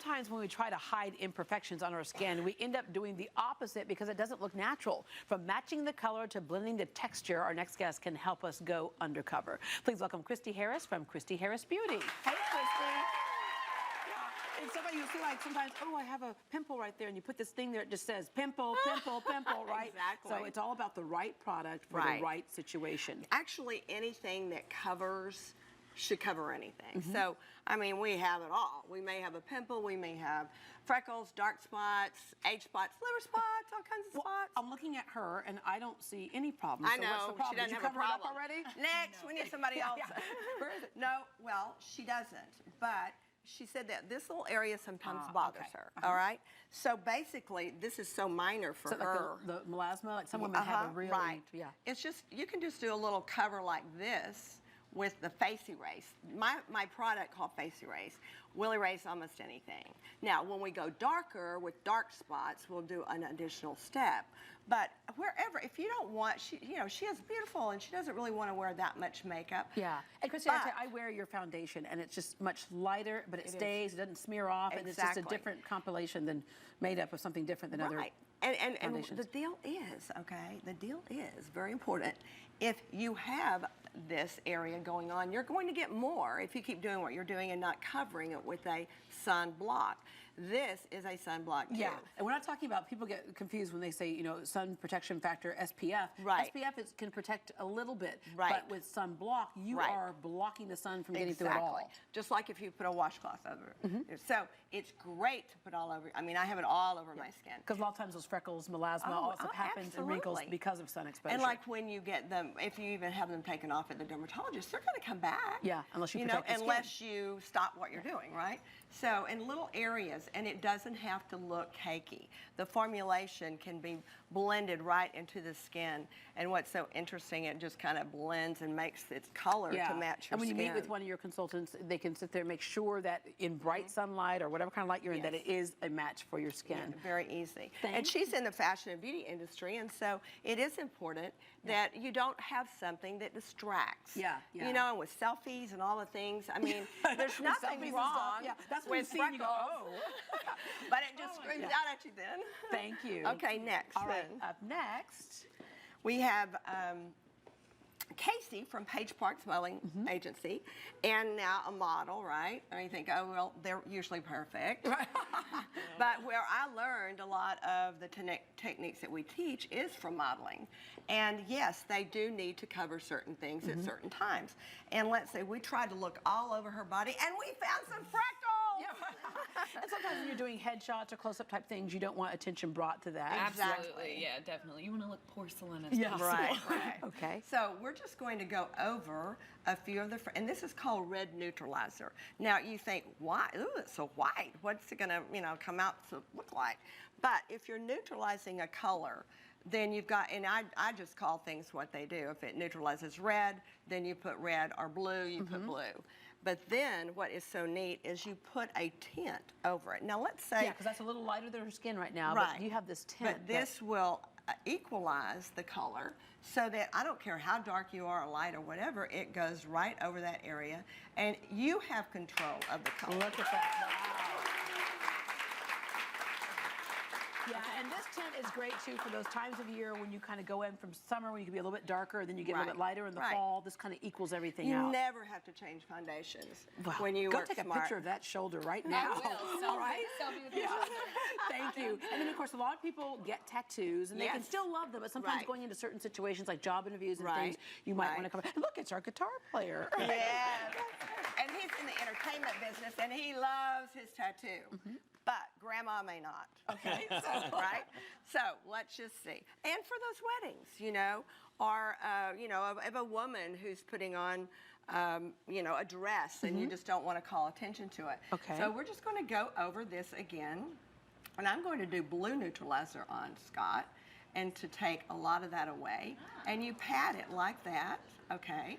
sometimes when we try to hide imperfections on our skin, we end up doing the opposite because it doesn't look natural. From matching the color to blending the texture, our next guest can help us go undercover. Please welcome Christy Harris from Christy Harris Beauty. Hey, Christy. And somebody, you see, like, sometimes, oh, I have a pimple right there, and you put this thing there, it just says pimple, pimple, pimple, right? Exactly. So it's all about the right product for the right situation. Actually, anything that covers should cover anything. So, I mean, we have it all. We may have a pimple, we may have freckles, dark spots, age spots, liver spots, all kinds of spots. I'm looking at her, and I don't see any problem. I know, so what's the problem? she doesn't Did you have cover a it up problem. already? Next, we need somebody else. Where is it? No, well, she doesn't, but she said that this little area sometimes bothers her, okay. all right? So basically, this is so minor for her. Like the melasma, like some women have a really, It's just, you can just do a little cover like this with the face erase. My product called face erase will erase almost anything. Now, when we go darker with dark spots, we'll do an additional step. But wherever, if you don't want, she is beautiful and she doesn't really want to wear that much makeup. Yeah, and Christy, I wear your foundation and it's just much lighter, but it stays, it doesn't smear off, and it's just a different compilation than made up of something different than other And the deal is, okay, the deal is very important. If you have this area going on, you're going to get more if you keep doing what you're doing and not covering it with a sunblock. This is a sunblock too. Yeah, and we're not talking about, people get confused when they say, you know, sun protection factor, SPF. Right. SPF can protect a little bit, right. but with sunblock, you are blocking the sun from getting through it all. Just like if you put a washcloth over it. So it's great to put all over, I mean, I have it all over my skin. Because a lot of times those freckles, melasma, all that stuff happens and wrinkles because of sun exposure. And like when you get them, if you even have them taken off at the dermatologist, they're going to come back. Yeah, unless you protect the skin. Unless you stop what you're doing, right? So in little areas, and it doesn't have to look cakey. The formulation can be blended right into the skin. And what's so interesting, it just kind of blends and makes its color to match your skin. And when you meet with one of your consultants, they can sit there and make sure that in bright sunlight or whatever kind of light you're in, that it is a match for your skin. Yeah, very easy. And she's in the fashion and beauty industry, and so it is important that you don't have something that distracts. You know, and with selfies and all the things, I mean, there's nothing wrong with freckles. You go, oh. But it just screams out at you then. Thank you. Okay, next. All right, up next, we have Casey from Page Parks Modeling Agency, and now a model, right? And you think, oh, well, they're usually perfect. But where I learned a lot of the techniques that we teach is from modeling. And yes, they do need to cover certain things at certain times. And let's say we tried to look all over her body, and we found some freckles. And sometimes when you're doing headshots or close-up type things, you don't want attention brought to that. Absolutely, yeah, definitely. You want to look porcelain as possible. Right. Okay. So we're just going to go over a few of the, and this is called red neutralizer. Now you think, why? Ooh, it's so white. What's it gonna, come out to look like? But if you're neutralizing a color, then you've got, and I just call things what they do. If it neutralizes red, then you put red, or blue, you put blue. But then what is so neat is you put a tint over it. Now let's say... Yeah, because that's a little lighter than her skin right now, but you have this tint. But this will equalize the color so that I don't care how dark you are or light or whatever, it goes right over that area, and you have control of the color. Look at that. Wow. Yeah, and this tint is great too for those times of year when you kind of go in from summer when you can be a little bit darker, and then you get a little bit lighter in the fall. This kind of equals everything out. You never have to change foundations when you go work take smart. a picture of that shoulder right now. I will. All right? Selfie with your shoulder. Thank you. And then, of course, a lot of people get tattoos, and they can still love them, but sometimes going into certain situations like job interviews and things, you might want to come. Look, it's our guitar player. Yes. And he's in the entertainment business, and he loves his tattoo. But grandma may not. Okay. Right? So let's just see. And for those weddings, or, of a woman who's putting on, a dress, and you just don't want to call attention to it. Okay. So we're just going to go over this again. And I'm going to do blue neutralizer on Scott, and to take a lot of that away. And you pat it like that, okay?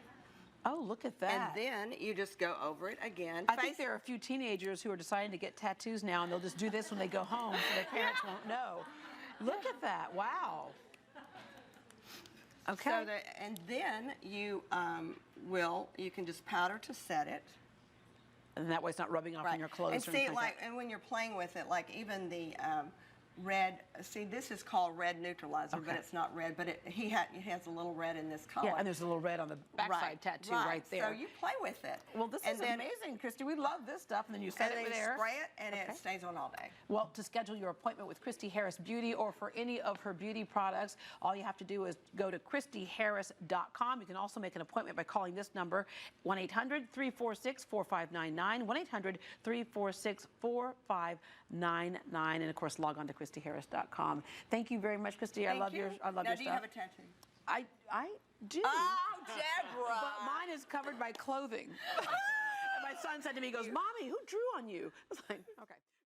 Oh, look at that. And then you just go over it again. I think there are a few teenagers who are deciding to get tattoos now, and they'll just do this when they go home so their parents won't know. Look at that. Wow. Okay. So and then you you can just powder to set it. And that way it's not rubbing off on your clothes. And or see, anything like, like that. and when you're playing with it, like even the red, see, this is called red neutralizer, but Okay. it's not red, but it has a little red in this color. Yeah, and there's a little red on the backside tattoo right there. So you play with it. Well, this and is then, amazing, Christy. We love this stuff, and then you set And it then you there. spray it, and Okay. it stays on all day. Well, to schedule your appointment with Christy Harris Beauty or for any of her beauty products, all you have to do is go to ChristyHarris.com. You can also make an appointment by calling this number, 1-800-346-4599, 1-800-346-4599, and of course, log on to ChristyHarris.com. Thank you very much, Christy. I love your now, stuff. do you have a tattoo? I do. Oh, Deborah! But mine is covered by clothing. And my son said to me, he goes, "Mommy, who drew on you?" I was like, okay.